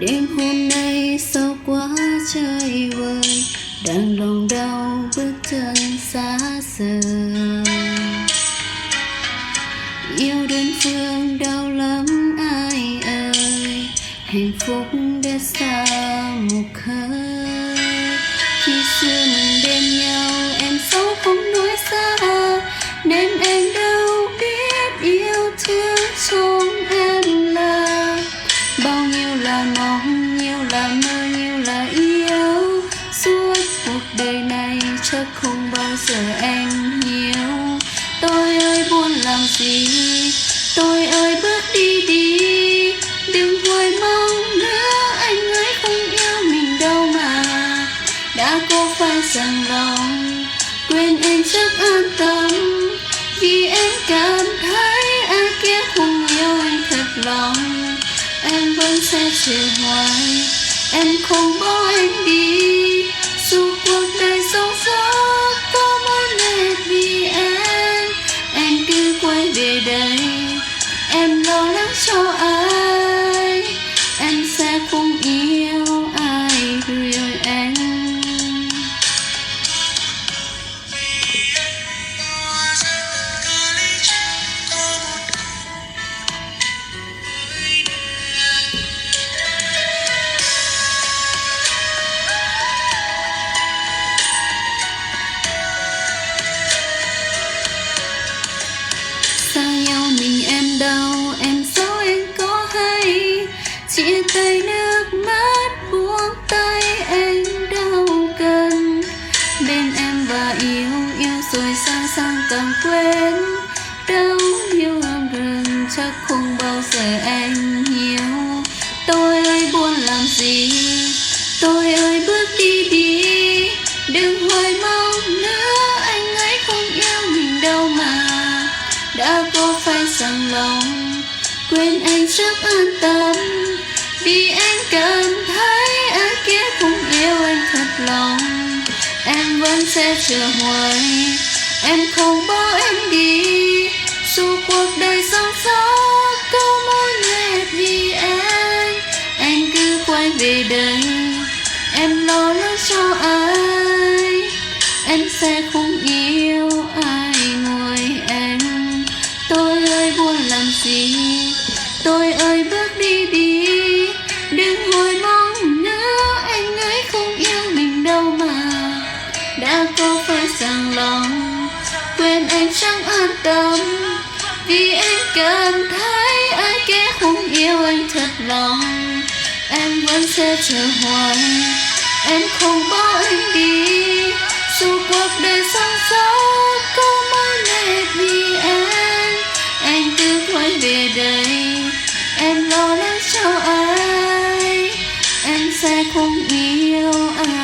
Đêm hôm nay sao quá trời vời, đang lòng đau bước chân xa rời. Yêu đơn phương đau lắm ai ơi, hạnh phúc đã xa một khơi. Khi xưa mình bên nhau em sống không nói xa, nên em đâu biết yêu thương trong em là bao nhiêu là mong, nhiêu là mơ, nhiêu là yêu. Suốt cuộc đời này chắc không bao giờ anh hiểu. Tôi ơi buồn làm gì, tôi ơi bước đi đi, đừng hoài mong nữa, anh ấy không yêu mình đâu mà. Đã có phải rằng lòng quên anh chắc an tâm, vì em cảm thấy ai kia không yêu anh thật lòng. Em vẫn sẽ chờ hoài, em không bỏ anh đi, dù cuộc đời sóng gió có muốn mệt vì em cứ quay về đây. Em lo lắng cho ai, em sẽ không yêu ai người ơi anh. Xa nhau mình em đau, em dấu anh có hay, chia tay nước mắt buông tay anh đau cần. Bên em và yêu rồi sang càng quên, đau yêu em gần chắc không bao giờ anh hiểu. Tôi ơi buồn làm gì, tôi ơi bước đi đi, đừng hoài mong nữa, anh ấy không yêu mình đâu mà. Đã có phải rằng lòng quên anh chắc an tâm, vì anh cảm thấy ai kia không yêu anh thật lòng. Em vẫn sẽ chờ hoài, em không bỏ anh đi, dù cuộc đời sóng gió có muốn mệt vì anh cứ quay về đây. Em lo lắng cho ai, em sẽ không yêu ai ngoài anh. Tôi ơi buồn làm gì, tôi ơi bước đi đi, đừng hồi mong nữa, anh ấy không yêu mình đâu mà. Đã có phải rằng lòng quên anh chẳng an tâm, vì em cảm thấy ai kia không yêu anh thật lòng. Em vẫn sẽ chờ hoài, em không bỏ anh đi, dù cuộc đời sóng gió có muốn mệt vì anh cứ quay về đây. Em lo lắng cho ai, em sẽ không yêu ai.